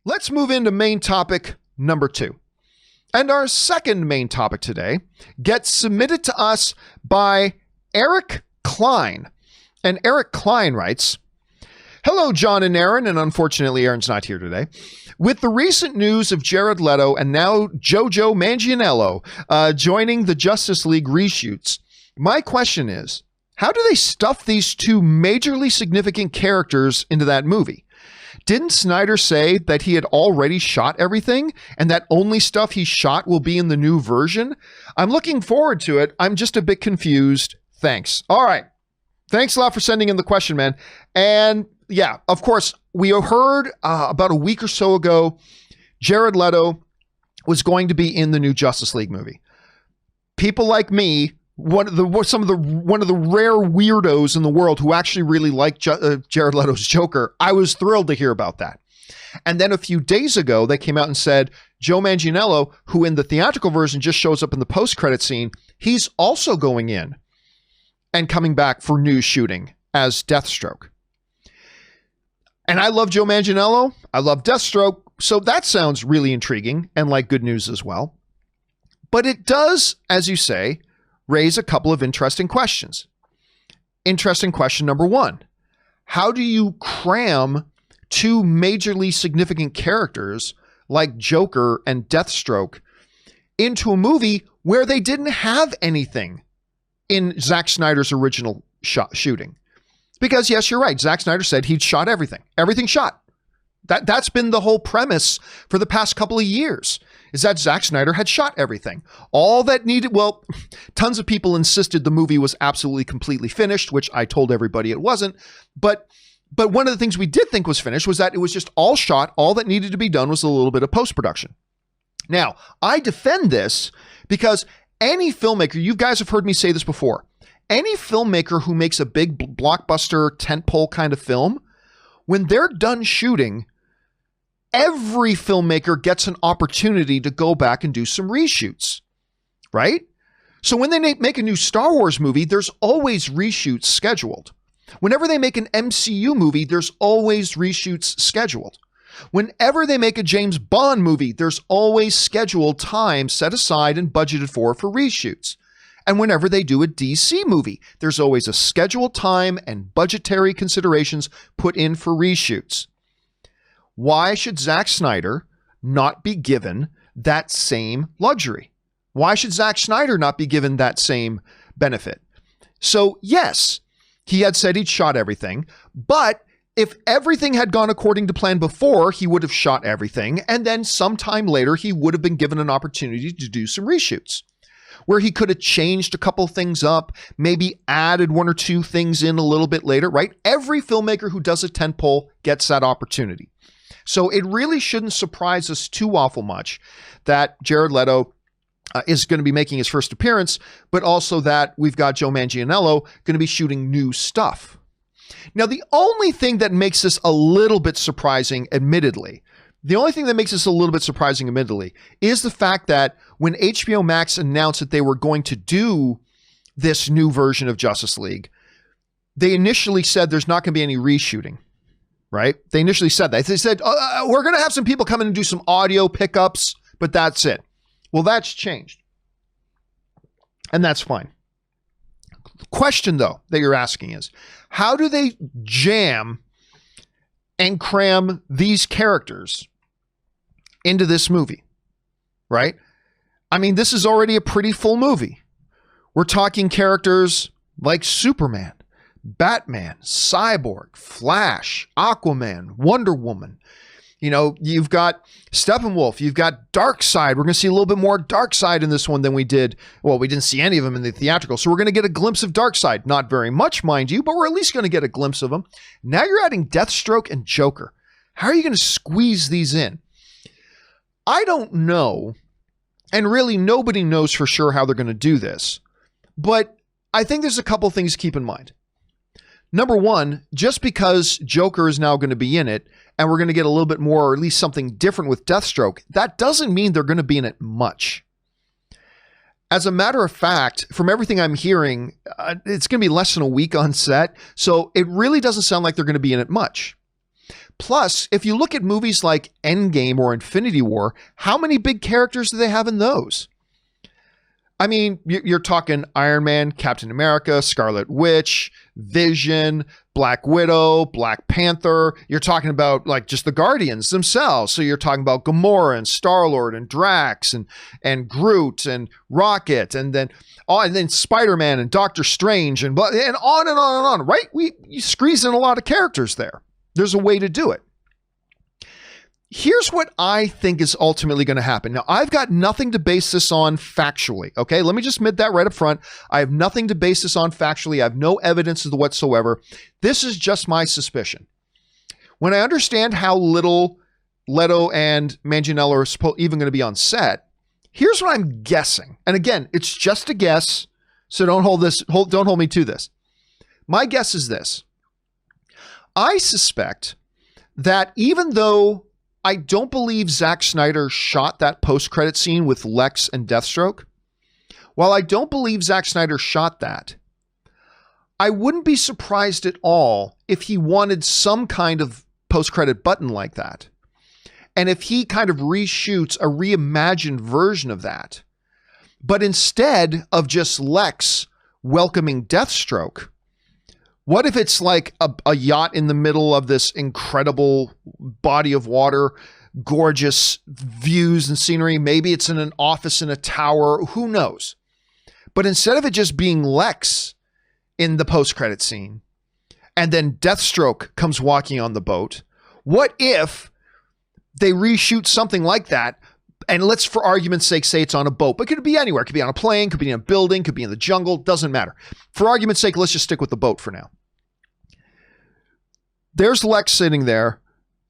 Let's move into main topic number 2. And our second main topic today gets submitted to us by Erik Klien. And Erik Klien writes, "Hello, John and Erin," and unfortunately Erin's not here today. "With the recent news of Jared Leto and now Joe Joe Manganiello joining the Justice League reshoots, my question is, how do they stuff these two majorly significant characters into that movie? Didn't Snyder say that he had already shot everything and that only stuff he shot will be in the new version? I'm looking forward to it. I'm just a bit confused. Thanks." All right. Thanks a lot for sending in the question, man. And yeah, of course, we heard about a week or so ago, Jared Leto was going to be in the new Justice League movie. People like me, one of the rare weirdos in the world who actually really like Jared Leto's Joker, I was thrilled to hear about that. And then a few days ago, they came out and said Joe Manganiello, who in the theatrical version just shows up in the post-credit scene, he's also going in and coming back for new shooting as Deathstroke. And I love Joe Manganiello. I love Deathstroke. So that sounds really intriguing and like good news as well. But it does, as you say, raise a couple of interesting questions. Interesting question number 1. How do you cram two majorly significant characters like Joker and Deathstroke into a movie where they didn't have anything in Zack Snyder's original shooting? Because yes, you're right. Zack Snyder said he'd shot everything. Everything shot. That's been the whole premise for the past couple of years, is that Zack Snyder had shot everything. All that needed, well, tons of people insisted the movie was absolutely completely finished, which I told everybody it wasn't. But one of the things we did think was finished was that it was just all shot. All that needed to be done was a little bit of post-production. Now, I defend this because any filmmaker, you guys have heard me say this before, any filmmaker who makes a big blockbuster tentpole kind of film, when they're done shooting, every filmmaker gets an opportunity to go back and do some reshoots, right? So when they make a new Star Wars movie, there's always reshoots scheduled. Whenever they make an MCU movie, there's always reshoots scheduled. Whenever they make a James Bond movie, there's always scheduled time set aside and budgeted for reshoots. And whenever they do a DC movie, there's always a scheduled time and budgetary considerations put in for reshoots. Why should Zack Snyder not be given that same luxury? Why should Zack Snyder not be given that same benefit? So yes, he had said he'd shot everything, but if everything had gone according to plan before, he would have shot everything, and then sometime later, he would have been given an opportunity to do some reshoots, where he could have changed a couple things up, maybe added 1 or 2 things in a little bit later, right? Every filmmaker who does a tentpole gets that opportunity. So it really shouldn't surprise us too awful much that Jared Leto is going to be making his first appearance, but also that we've got Joe Manganiello going to be shooting new stuff. Now, the only thing that makes this a little bit surprising, admittedly, is the fact that when HBO Max announced that they were going to do this new version of Justice League, they initially said there's not going to be any reshooting, right? They initially said that. They said, we're going to have some people come in and do some audio pickups, but that's it. Well, that's changed. And that's fine. The question, though, that you're asking is, how do they jam and cram these characters into this movie, right? I mean, this is already a pretty full movie. We're talking characters like Superman, Batman, Cyborg, Flash, Aquaman, Wonder Woman. You know, you've got Steppenwolf, you've got Darkseid. We're going to see a little bit more Darkseid in this one than we did. Well, we didn't see any of them in the theatrical, so we're going to get a glimpse of Darkseid. Not very much, mind you, but we're at least going to get a glimpse of them. Now you're adding Deathstroke and Joker. How are you going to squeeze these in? I don't know, and really nobody knows for sure how they're going to do this, but I think there's a couple things to keep in mind. Number one, just because Joker is now going to be in it, and we're going to get a little bit more, or at least something different with Deathstroke, that doesn't mean they're going to be in it much. As a matter of fact, from everything I'm hearing, it's going to be less than a week on set, so it really doesn't sound like they're going to be in it much. Plus, if you look at movies like Endgame or Infinity War, how many big characters do they have in those? I mean, you're talking Iron Man, Captain America, Scarlet Witch, Vision, Black Widow, Black Panther. You're talking about like just the Guardians themselves. So you're talking about Gamora and Star-Lord and Drax and Groot and Rocket and then Spider-Man and Doctor Strange and on and on and on, right? You squeeze in a lot of characters there. There's a way to do it. Here's what I think is ultimately going to happen. Now, I've got nothing to base this on factually, okay? Let me just admit that right up front. I have nothing to base this on factually. I have no evidence of the whatsoever. This is just my suspicion. When I understand how little Leto and Manganiello are even going to be on set, here's what I'm guessing. And again, it's just a guess, so don't hold me to this. My guess is this. I suspect that even though I don't believe Zack Snyder shot that post-credit scene with Lex and Deathstroke, while I don't believe Zack Snyder shot that, I wouldn't be surprised at all if he wanted some kind of post-credit button like that. And if he kind of reshoots a reimagined version of that, but instead of just Lex welcoming Deathstroke, what if it's like a yacht in the middle of this incredible body of water, gorgeous views and scenery? Maybe it's in an office in a tower. Who knows? But instead of it just being Lex in the post-credit scene, and then Deathstroke comes walking on the boat, what if they reshoot something like that? And let's, for argument's sake, say it's on a boat, but it could be anywhere. It could be on a plane, could be in a building, could be in the jungle, doesn't matter. For argument's sake, let's just stick with the boat for now. There's Lex sitting there.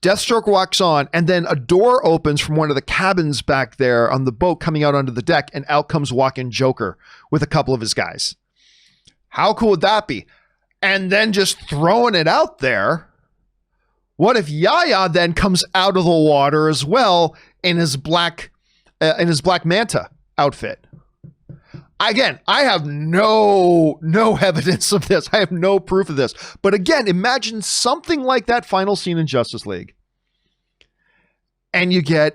Deathstroke walks on, and then a door opens from one of the cabins back there on the boat coming out onto the deck, and out comes walking Joker with a couple of his guys. How cool would that be? And then just throwing it out there, what if Yaya then comes out of the water as well in his black manta outfit? Again, I have no evidence of this. I have no proof of this. But again, imagine something like that final scene in Justice League. And you got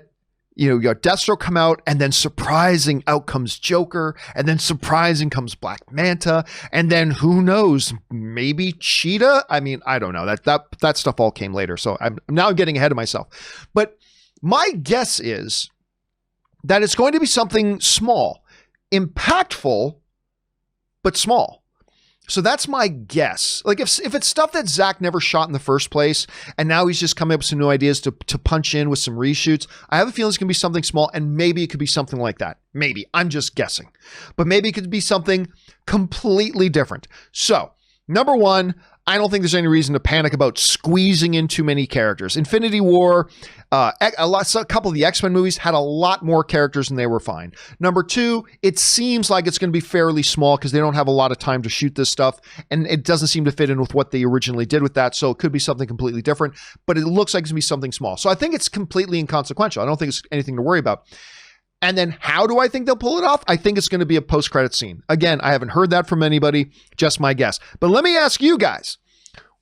Deathstroke come out, and then surprising out comes Joker, and then surprising comes Black Manta, and then who knows, maybe Cheetah? I mean, I don't know. That stuff all came later, so I'm now getting ahead of myself. But my guess is that it's going to be something small, impactful, but small. So that's my guess. Like if it's stuff that Zach never shot in the first place, and now he's just coming up with some new ideas to punch in with some reshoots, I have a feeling it's going to be something small, and maybe it could be something like that. Maybe. I'm just guessing. But maybe it could be something completely different. So, number one, I don't think there's any reason to panic about squeezing in too many characters. Infinity War, a couple of the X-Men movies had a lot more characters and they were fine. Number two, it seems like it's going to be fairly small because they don't have a lot of time to shoot this stuff, and it doesn't seem to fit in with what they originally did with that, so it could be something completely different, but it looks like it's going to be something small. So I think it's completely inconsequential. I don't think it's anything to worry about. And then how do I think they'll pull it off? I think it's going to be a post-credit scene. Again, I haven't heard that from anybody, just my guess. But let me ask you guys,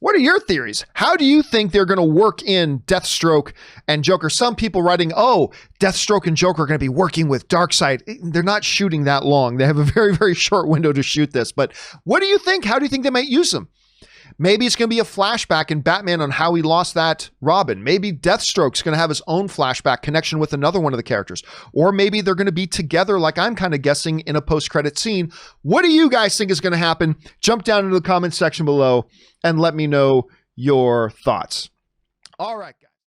what are your theories? How do you think they're going to work in Deathstroke and Joker? Some people writing, oh, Deathstroke and Joker are going to be working with Darkseid. They're not shooting that long. They have a very, very short window to shoot this. But what do you think? How do you think they might use them? Maybe it's going to be a flashback in Batman on how he lost that Robin. Maybe Deathstroke's going to have his own flashback connection with another one of the characters. Or maybe they're going to be together like I'm kind of guessing in a post-credit scene. What do you guys think is going to happen? Jump down into the comments section below and let me know your thoughts. All right, guys.